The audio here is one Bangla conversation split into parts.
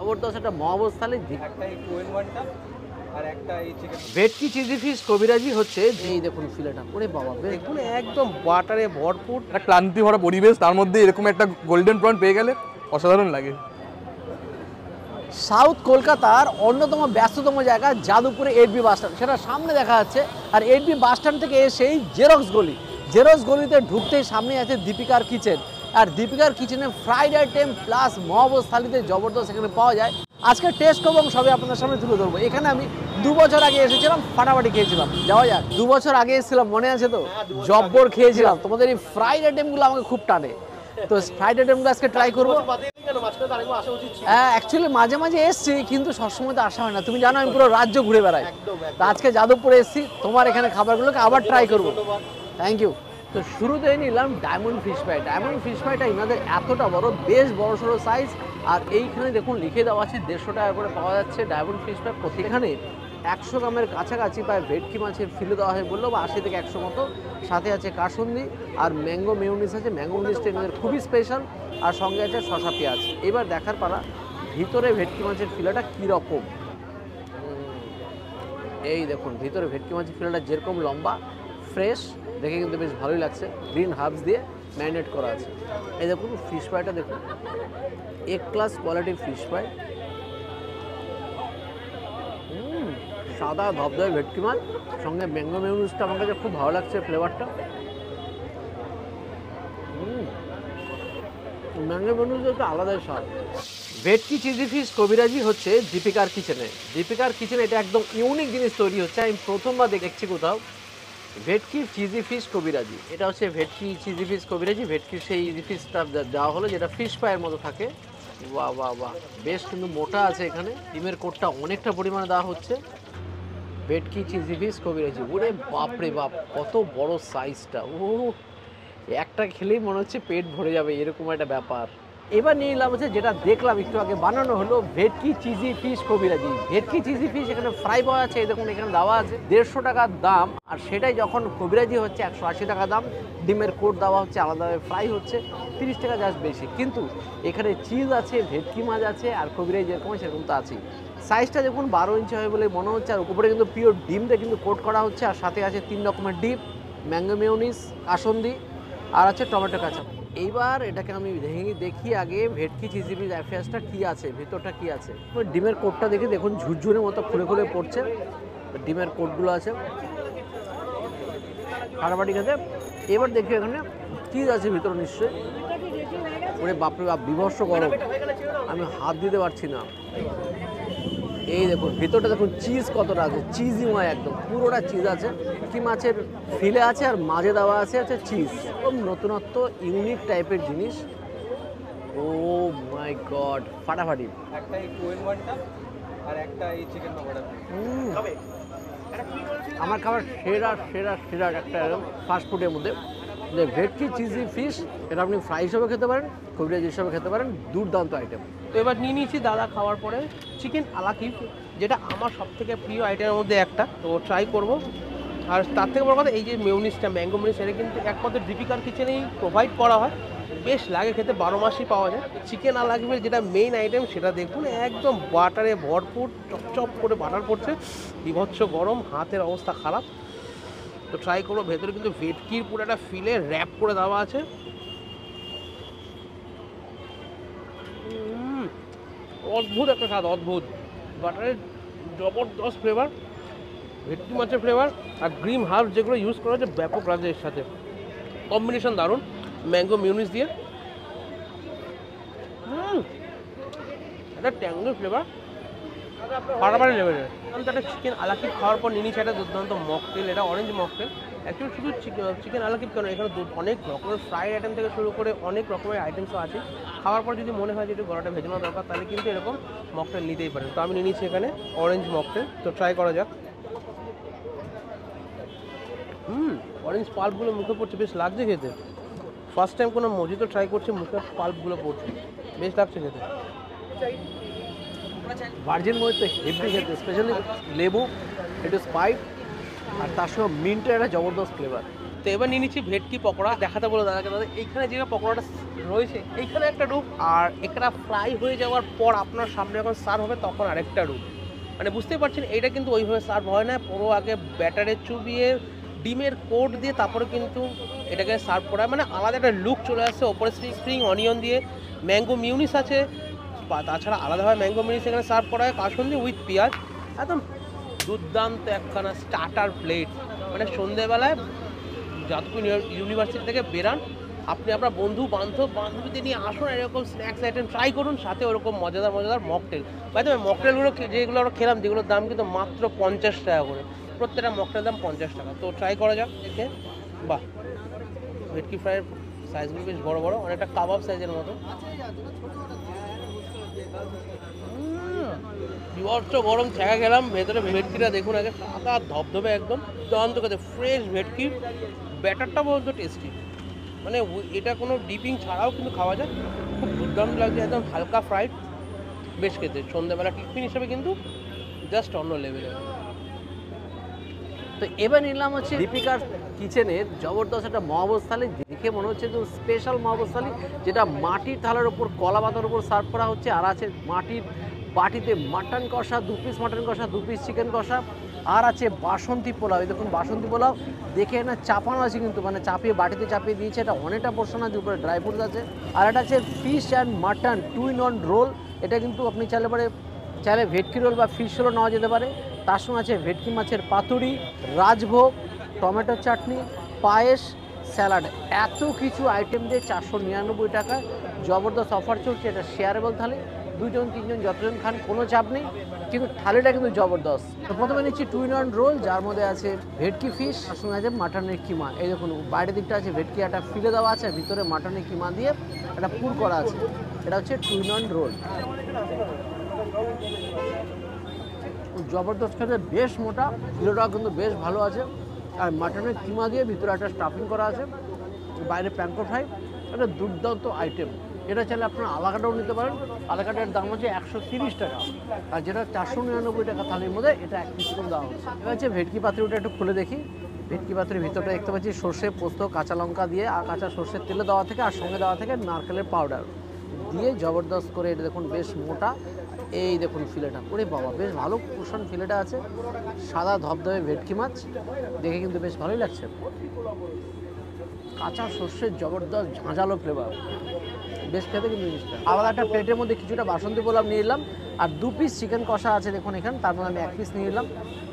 জবরদস্ত একটা মহাবস থালি, ভেটকি চিজি ফিশ কবিরাজি হচ্ছে। এই দেখুন ফিলেটা, ওরে বাবা দেখুন একদম বাটারে ভরপুর, একটা ক্লান্তি ভরা পরিবেশ, তার মধ্যে এরকম একটা গোল্ডেন প্রন পেয়ে গেলে অসাধারণ লাগে। সাউথ কলকাতার অন্যতম ব্যস্ততম জায়গা যাদবপুরে 8B বাস স্ট্যান্ড, সেটা সামনে দেখা যাচ্ছে। আর 8B বাস স্ট্যান্ড থেকে এসেই জেরক্স গলি, জেরক্স গলিতে ঢুকতেই সামনে আছে দীপিকার কিচেন। আর দীপিকার কিচেনে ফ্রাইড আইটেম প্লাস মহাবস থালিতে জবরদস্ত এখানে পাওয়া যায়। আজকে টেস্ট করবো এবং সবই আপনাদের সামনে তুলে ধরবো। এখানে আমি 2 বছর আগে এসেছিলাম, ফাটাফাটি খেয়েছিলাম। যাওয়া যাক। 2 বছর আগে এসেছিলাম, মনে আছে তো? জব্বর খেয়েছিলাম। তোমাদের এই ফ্রাইড আইটেমগুলো আমাকে খুব টানে, তো ফ্রাইড আইটেমগুলো আজকে ট্রাই করবো। হ্যাঁ, অ্যাকচুয়ালি মাঝে মাঝে এসছি, কিন্তু সবসময় তো আসা হয় না। তুমি জানো আমি পুরো রাজ্য ঘুরে বেড়াই, তো আজকে যাদবপুরে এসছি, তোমার এখানে খাবারগুলোকে আবার ট্রাই করবো। Thank you. তো শুরুতেই নিলাম diamond fish fry. Diamond fish ফ্রাইটা এনাদের এতটা বড়, বেশ বড় সড়ো সাইজ। আর এইখানে দেখুন লিখে দেওয়া আছে 150 টাকা করে পাওয়া যাচ্ছে ডায়মন্ড ফিশ ফ্রাই। প্রত্যেকখানে 100 গ্রামের কাছাকাছি প্রায় ভেটকি মাছের ফিলে দেওয়া হয় বললো, বা 80 থেকে 100 মতো। সাথে আছে কাসুন্দি আর ম্যাঙ্গো মেয়োনিজ আছে। ম্যাঙ্গো মেয়োনিজটা এনাদের খুবই স্পেশাল, আর সঙ্গে আছে শসা পেঁয়াজ। এবার দেখার পালা ভিতরে ভেটকি মাছের ফিলেটা কীরকম। এই দেখুন ভিতরে ভেটকি মাছের ফিলেটা যেরকম লম্বা, ফ্রেশ, দেখে কিন্তু বেশ ভালোই লাগছে। গ্রিন হার্বস দিয়ে ম্যারিনেট করা আছে। এই দেখুন ফিশ ফ্রাইটা দেখুন, এক ক্লাস কোয়ালিটির ফিশ ফ্রাই। সাদা ধবধবে ভেটকি মাছ, সঙ্গে ম্যাঙ্গো মেয়োনিজটা আমার কাছে খুব ভালো লাগছে ফ্লেভারটা। ম্যাঙ্গো মেয়োনিজ একটা আলাদাই স্বাদ। ভেটকি চিজি ফিশ কবিরাজি হচ্ছে দীপিকার কিচেনে। দীপিকার কিচেনে এটা একদম ইউনিক জিনিস তৈরি হচ্ছে, আমি প্রথমবার দেখছি কোথাও। ভেটকি চিজি ফিশ কবিরাজি, এটা হচ্ছে ভেটকি চিজি ফিশ কবিরাজি। ভেটকির সেই চিজি ফিশটা দেওয়া হলো যেটা ফিশ ফ্রাইয়ের মতো থাকে। বাহ বাহ বাহ, বেশ কিন্তু মোটা আছে। এখানে ডিমের কোটটা অনেকটা পরিমাণে দেওয়া হচ্ছে। ভেটকি চিজি ফিশ কবিরাজি, ওরে বাপরে বাপ, কত বড় সাইজটা! ও, একটা খেলেই মনে হচ্ছে পেট ভরে যাবে, এরকম একটা ব্যাপার। এবার নিয়ে নিলাম হচ্ছে যেটা দেখলাম একটু আগে বানানো হলো, ভেটকি চিজি ফিশ কবিরাজি। ভেটকি চিজি ফিশ এখানে ফ্রাই পাওয়া যাচ্ছে, এই দেখুন এখানে দেওয়া আছে 150 টাকার দাম। আর সেটাই যখন কবিরাজি হচ্ছে 180 টাকা দাম। ডিমের কোট দেওয়া হচ্ছে, আলাদাভাবে ফ্রাই হচ্ছে, 30 টাকা জাস্ট বেশি। কিন্তু এখানে চিজ আছে, ভেটকি মাছ আছে, আর কবিরাজি যেরকম সেরকম তো আছেই। সাইজটা দেখুন 12 ইঞ্চি হয় বলে মনে হচ্ছে। আর উপরে কিন্তু পিওর ডিমটা কিন্তু কোট করা হচ্ছে। আর সাথে আছে 3 রকমের ডিপ, ম্যাঙ্গো মেয়োনিজ, কাসুন্দি, আর আছে টমেটো কাঁচা। এইবার এটাকে আমি দেখি আগে ভেটকি চিজি ফিশ অ্যাফেয়ার্সটা কী আছে, ভিতরটা কী আছে। ডিমের কোটটা দেখে দেখুন ঝুরঝুরের মতো খুলে খুলে পড়ছে, ডিমের কোটগুলো আছে ফাটাফাটি খেতে। এবার দেখি এখানে চিজ আছে ভিতরে নিশ্চয়ই। ওরে বাপরে বাপ, বিভৎস গরম, আমি হাত দিতে পারছি না। এই দেখুন ভিতরটা দেখুন চিজ কতটা আছে, চিজিময় একদম, পুরোটা চিজ আছে। কি মাছের ফিলে আছে, আর মাঝে দেওয়া আছে চিজ। খুব নতুনত্ব ইউনিক টাইপের জিনিস। ও মাই গড, ফাটাফাটি। একটা এই কোয়েল ওয়ানটা আর একটা এই চিকেন পকোড়া। আমার খাবার সেরা সেরা সেরা একটা ফাস্টফুডের মধ্যে যে ভেটকি চিজি ফিশ, এটা আপনি ফ্রাই হিসেবে খেতে পারেন, কবিরাজি হিসেবে খেতে পারেন, দুর্দান্ত আইটেম। তো এবার নিয়ে নিয়েছি দাদা খাওয়ার পরে চিকেন আলাকিফ, যেটা আমার সবথেকে প্রিয় আইটেমের মধ্যে একটা, তো ট্রাই করব। আর তার থেকে বড় কথা, এই যে মেয়োনিজটা, ম্যাঙ্গো মেয়োনিজ, এটা কিন্তু একমাত্র দীপিকার কিচেনেই প্রোভাইড করা হয়। বেশ লাগে খেতে, 12 মাসই পাওয়া যায়। চিকেন আলাকিফের যেটা মেইন আইটেম সেটা দেখুন, একদম বাটারে ভরপুর, চপচপ করে বাটার পড়ছে, বিভৎস গরম, হাতের অবস্থা খারাপ। তো ট্রাই করবো। ভেতরে কিন্তু ভেটকির পুরো একটা ফিলে র্যাপ করে দেওয়া আছে। অদ্ভুত একটা স্বাদ, অদ্ভুত বাটারের জবরদস্ত ফ্লেভার, ভেটকি মাছের ফ্লেভার, আর গ্রিন হার্ব যেগুলো ইউজ করা হচ্ছে ব্যাপক রাজে, এর সাথে কম্বিনেশন দারুণ, ম্যাঙ্গো মিউনিস দিয়ে। একটা ট্যাঙ্গি ফ্লেভার, ফাটাফাটি লেভেলের। আমি তো একটা চিকেন আলাকিফ খাওয়ার পর নিয়ে নিচ্ছি একটা দুর্দান্ত মকটেল, এটা অরেঞ্জ মকটেল। অ্যাকচুয়ালি শুধু চিকেন আলাকিফ কেন, এখানে অনেক রকমের ফ্রাইড আইটেম থেকে শুরু করে অনেক রকমের আইটেমসও আছে। খাওয়ার পর যদি মনে হয় যে একটু গলাটা ভেজে নেওয়া দরকার, তাহলে কিন্তু এরকম মকটেল নিতেই পারেন। তো আমি নিয়ে নিচ্ছি এখানে অরেঞ্জ মকটেল, তো ট্রাই করা যাক। অরেঞ্জ পাল্পগুলো মুখে পড়ছে, বেশ লাগছে খেতে। ফার্স্ট টাইম কোনো মজিতো ট্রাই করছি, মুখে পাল্পগুলো পড়ছে, বেশ লাগছে খেতে। ভার্জিন মজিতো হেভি খেতে, স্পেশালি লেবু, একটু স্পাইস, আর তার সঙ্গে মিন্টের একটা জবরদস্ত ফ্লেভার। তো এবার নিয়ে নিচ্ছি ভেটকি পকোড়া, দেখাতে বলো দাদাকে। দাদা এইখানে যে পকোড়াটা রয়েছে এইখানে একটা রূপ, আর এটা ফ্রাই হয়ে যাওয়ার পর আপনার সামনে যখন সার্ভ হবে তখন আরেকটা রূপ। মানে বুঝতেই পারছেন এইটা কিন্তু ওইভাবে সার্ভ হয় না, পুরো আগে ব্যাটারে চুবিয়ে ডিমের কোট দিয়ে তারপরে কিন্তু এটাকে সার্ভ করা হয়, মানে আলাদা একটা লুক চলে আসছে। ওপরে স্প্রিং অনিয়ন দিয়ে ম্যাঙ্গো মিউনিস আছে, তাছাড়া আলাদাভাবে ম্যাঙ্গো মিউনিস এখানে সার্ভ করা হয় কাসুন্দি উইথ পেঁয়াজ। একদম দুর্দান্ত একখানা স্টার্টার প্লেট। মানে সন্ধেবেলায় যাদবপুর ইউনিভার্সিটি থেকে বেরান, আপনি আপনার বান্ধবীদের নিয়ে আসুন, এরকম স্ন্যাক্স আইটেম ট্রাই করুন, সাথে ওরকম মজাদার মকটেল। বাইরে মকটেলগুলো যেগুলো আমরা খেলাম যেগুলোর দাম কিন্তু মাত্র 50 টাকা করে, প্রত্যেকটা মকটেল দাম 50 টাকা। তো ট্রাই করা যাক দেখে। বাহ, ভেটকি ফ্রাইয়ের সাইজগুলো বেশ বড় বড়, অনেকটা কাবাব সাইজের মতো। বিভৎস গরম ছ্যাঁকা খেলাম, ভেতরে ভেটকিটা দেখুন আগে, সাদা ধবধবে একদম দুর্দান্ত খেতে, ফ্রেশ ভেটকি, ব্যাটারটা বলতো টেস্টি। মানে এটা কোনো ডিপিং ছাড়াও কিন্তু খাওয়া যায়, খুব দুর্দান্ত লাগছে, একদম হালকা ফ্রাইড, বেশ খেতে। সন্ধ্যাবেলা টিফিন হিসেবে কিন্তু জাস্ট অন্য লেভেলের। তো এবার নিলাম হচ্ছে দীপিকার কিচেনের জবরদস্ত একটা মহাবস থালি, দেখে মনে হচ্ছে যে স্পেশাল মহাবস থালি, যেটা মাটির থালার উপর কলা পাতার উপর সার্ভ করা হচ্ছে। আর আছে মাটির বাটিতে মাটন কষা, 2 পিস মাটন কষা, 2 পিস চিকেন কষা, আর আছে বাসন্তী পোলাও। এই দেখুন বাসন্তী পোলাও দেখে না চাপানো আছে কিন্তু, মানে চাপিয়ে বাটিতে চাপিয়ে দিয়েছে, এটা অনেকটা পোর্শন আছে, উপরে ড্রাই ফ্রুটস আছে। আর এটা আছে fish and mutton 2 in 1 roll. এটা কিন্তু আপনি চাইলে ভেটকি রোল বা ফিশ রোলও নেওয়া যেতে পারে। তার সঙ্গে আছে ভেটকি মাছের পাতুরি, রাজভোগ, টমেটো চাটনি, পায়েস, স্যালাড, এত কিছু আইটেম দিয়ে 499 টাকায় জবরদস্ত অফার চলছে। এটা শেয়ারেবল থালি, 2 জন 3 জন যতজন খান কোনো চাপ নেই, কিন্তু থালিটা কিন্তু জবরদস্ত। তো প্রথমে নিচ্ছি 2 in 1 রোল, যার মধ্যে আছে ভেটকি ফিশ, তার সঙ্গে আছে মাটনের কিমা। এই দেখুন বাইরের দিকটা আছে ভেটকি একটা ফিলে দেওয়া আছে, ভিতরে মাটনের কিমা দিয়ে একটা পুর করা আছে। এটা হচ্ছে 2 in 1 রোল, জবরদস্ত খেতে, বেশ মোটা, ফিলোটাও কিন্তু বেশ ভালো আছে। আর মাটনের কিমা দিয়ে ভিতরে একটা স্টাফিং করা আছে, বাইরে প্যাঙ্কো ফ্রাই, একটা দুর্দান্ত আইটেম। এটা চাইলে আপনারা আলাকাটাও নিতে পারেন, আলাকাটার দাম হচ্ছে 130 টাকা, আর যেটা 499 টাকা থালির মধ্যে এটা 1 পিস করে দেওয়া হচ্ছে। এবার হচ্ছে ভেটকি পাতুরিটা একটু খুলে দেখি। ভেটকি পাতুরির ভিতরটা দেখতে পাচ্ছি সর্ষে, পোস্ত, কাঁচা লঙ্কা দিয়ে, আর কাঁচা সর্ষের তেলে দেওয়া থেকে, আর সঙ্গে দেওয়া থেকে নারকেলের পাউডার দিয়ে জবরদস্ত করে। এটা দেখুন বেশ মোটা, এই দেখুন ফিলেটা, ওরে বাবা বেশ ভালো পোর্শন ফিলেটা আছে। সাদা ধবধবে ভেটকি মাছ দেখে কিন্তু বেশ ভালোই লাগছে। কাঁচা সর্ষের জবরদস্ত ঝাঁঝালো ফ্লেভার, বেশ খেতে কিন্তু জিনিসটা। আলাদা একটা প্লেটের মধ্যে কিছুটা বাসন্তী পোলাও নিয়ে নিলাম, আর 2 পিস চিকেন কষা আছে দেখুন এখানে, তার মধ্যে আমি 1 পিস নিয়ে নিলাম।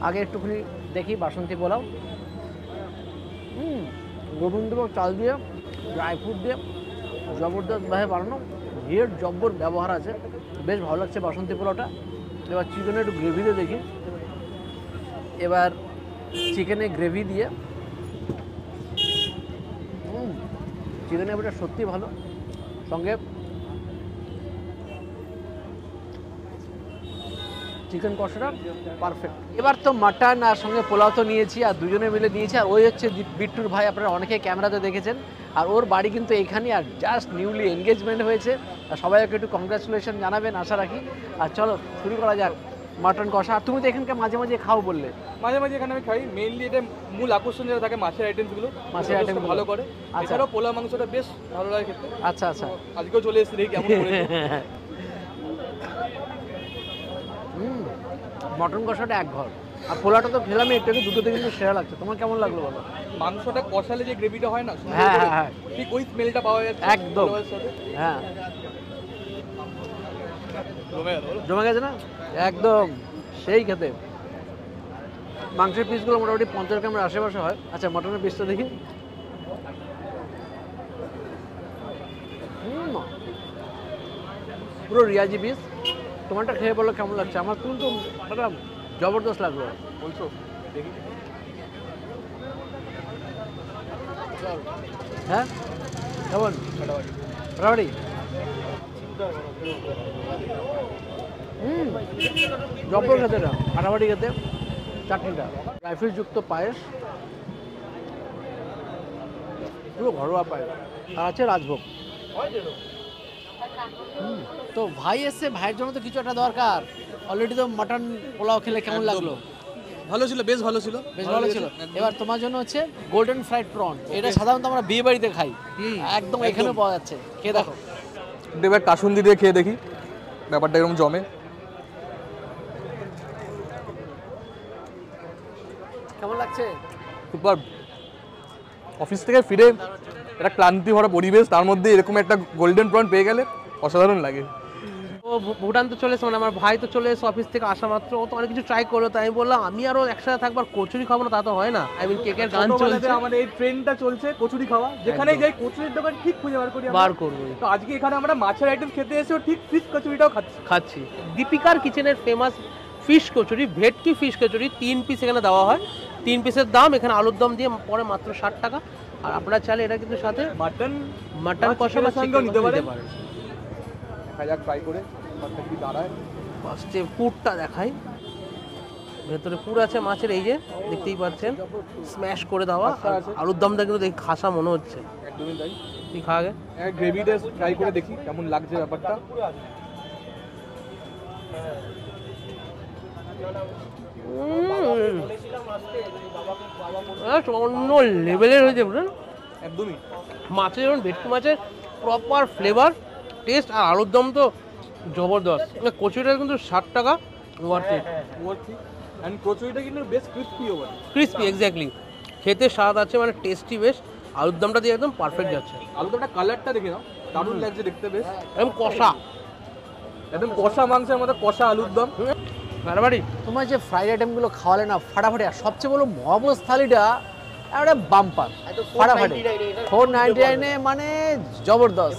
আগে একটুখানি দেখি বাসন্তী পোলাও, গোবিন্দভোগ চাল দিয়ে, ড্রাই ফ্রুট দিয়ে জবরদস্তভাবে বানানো, ঘিয়ের জব্বর ব্যবহার আছে, বেশ ভালো লাগছে বাসন্তী পোলাওটা। এবার চিকেনের একটু গ্রেভি দিয়ে দেখি। এবার চিকেনের গ্রেভি দিয়ে, চিকেনের গ্রেভিটা সত্যি ভালো, সঙ্গে চিকেন কষাটা পারফেক্ট। এবার তো মাটন আর সঙ্গে পোলাও তো নিয়েছি, আর দুজনে মিলে নিয়েছি। আর ওই হচ্ছে বিট্টুর ভাই, আপনারা অনেকেই ক্যামেরাতে দেখেছেন, আর ওর বাড়ি কিন্তু এইখানে, আর জাস্ট নিউলি এনগেজমেন্ট হয়েছে। আর সবাইকে একটু কংগ্রাচুলেশন জানাবেন আশা রাখি। আর চলো শুরু করা যাক মাটন কষা। আর তুমি তো এখানকার মাঝে মাঝে খাও বললে? মাঝে মাঝে এখানে আমি খাই, মেইনলি এটা মূল আকর্ষণ যেটা থাকে মাছের আইটেমসগুলো, মাছের আইটেম ভালো করে। আচ্ছা, এছাড়াও পোলা মাংসটা বেশ ভালো লাগে খেতে। আচ্ছা আচ্ছা, আজকেও চলে এসেছি, দেখি কেমন করেছে। মটন কষাটা এক ঘর, আর পোলাটা তো খেলামই একটু, দুটোতে কিন্তু সেরা লাগছে। তোমার কেমন লাগলো বলো? মাংসটা কষালে যে গ্রেভিটা হয় না, হ্যাঁ হ্যাঁ হ্যাঁ, ঠিক ওই স্মেলটা পাওয়া যাচ্ছে একদম। হ্যাঁ জমে গেছে না একদম, সেই খেতে। মাংসের পিসগুলো মোটামুটি 50 গ্রামের আশেপাশে হয়। আচ্ছা মটনের পিসটা দেখি। পুরো রিয়াজি পিস। তোমারটা খেয়ে বলো কেমন লাগছে? আমার কিন্তু একটা জবরদস্ত লাগলো। বলছো দেখি। হ্যাঁ কেমন? ফাটাফাটি। জবর খেতে, না ফাটাফাটি খেতে। চাটনিটা ড্রাই ফ্রুট যুক্ত পায়েস, পুরো ঘরোয়া পায়েস, আর আছে রাজভোগ। তো ভাই এসছে, ভাইয়ের জন্য তো কিছু একটা দরকার। অলরেডি তো মাটন পোলাও খেলে কেমন লাগলো? ভালো ছিল, বেশ ভালো ছিল। বেশ ভালো ছিল। এবার তোমার জন্য হচ্ছে গোল্ডেন ফ্রাইড প্রন। এটা সাধারণত আমরা বিয়ে বাড়িতে খাই, একদম এখানেও পাওয়া যাচ্ছে। খেয়ে দেখো। এবার কাসুন্দি দিয়ে খেয়ে দেখি ব্যাপারটা এরকম জমে। কেমন লাগছে? সুপার। অফিস থেকে ফিরে একটা ক্লান্তি ভরা পরিবেশ, তার মধ্যে এরকম একটা গোল্ডেন প্রন পেয়ে গেলে অসাধারণ লাগে। ও ভুটান তো চলে এসে, মানে আমার ভাই তো চলে এসে অফিস থেকে আসা মাত্র, ও তো অনেক কিছু ট্রাই করলো। তাই আমি বললাম আমি আরও একসাথে থাকবো, আর কচুরি খাবো না তা তো হয় না। আই মিন কেকের গান চলছে, আমাদের এই ট্রেনটা চলছে কচুরি খাওয়া, যেখানেই যাই কচুরির দোকান ঠিক খুঁজে বার করি বার করবো। তো আজকে এখানে আমরা মাছের আইটেম খেতে এসেও ঠিক ফিশ কচুরিটাও খাচ্ছি। দীপিকার কিচেনের ফেমাস ফিশ কচুরি, ভেটকি ফিশ কচুরি 3 পিস এখানে দেওয়া হয়। 3 পিসের দাম, এখানে আলুর দম দিয়ে পরে মাত্র 60 টাকা। আর আপনারা চাইলে এটা কিন্তু সাথে মাটন কষা বা চিকেন নিতে পারেন। দেখা যাক ট্রাই করে ব্যাপারটা কি দাঁড়ায়। ফার্স্টে পুরটা দেখাই। ভেতরে পুর আছে মাছের, এই যে দেখতেই পাচ্ছেন, স্ম্যাশ করে দেওয়া। আলুর দমটা কিন্তু দেখি খাসা মনে হচ্ছে। একদমই তাই। কি খাওয়া গে? গ্রেভিটা ট্রাই করে দেখি কেমন লাগছে ব্যাপারটা। অন্য লেভেলের হয়েছে বুঝলেন। একদমই। মাছের যেমন ভেটকি মাছের প্রপার ফ্লেভার, টেস্ট, আর আলুর দম তো জবরদস্ত। কচুরিটা কিন্তু 60 টাকা ওয়ার্থ ইট। এন্ড কচুরিটা কিন্তু বেশ ক্রিস্পিও বটে। Crispy, exactly. খেতে স্বাদ আছে, মানে টেস্টি বেশ। আলুর দমটা দিয়ে একদম পারফেক্ট যাচ্ছে। আলুদমটা কালারটা দেখে নাও, দারুণ লাগছে দেখতে বেশ। একদম কষা, একদম কষা মাংসের মধ্যে কষা আলুর দম। বাড়াবাড়ি। তোমার যে ফ্রাইড আইটেমগুলো খাওয়ালে না ফাটাফাটি, আর সবচেয়ে বড় মহাবস থালিটা একটা বাম্পার ফাটাফাটি। 499 মানে জবরদস্ত।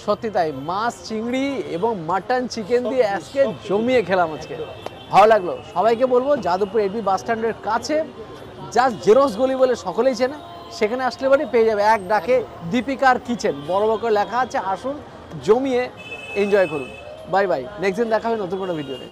সত্যি তাই, মাছ, চিংড়ি এবং মাটন, চিকেন দিয়ে আজকে জমিয়ে খেলাম আজকে। ভালো লাগলো। সবাইকে বলবো যাদবপুর এডবি বাস স্ট্যান্ডের কাছে জাস্ট জেরক্স গলি বলে সকলেই চেনে, সেখানে আসলে বাড়ি পেয়ে যাবে এক ডাকে দীপিকার কিচেন, বড় বড় করে লেখা আছে। আসুন, জমিয়ে এনজয় করুন। বাই বাই, নেক্সট দিন দেখা হবে নতুন কোনো ভিডিওতে।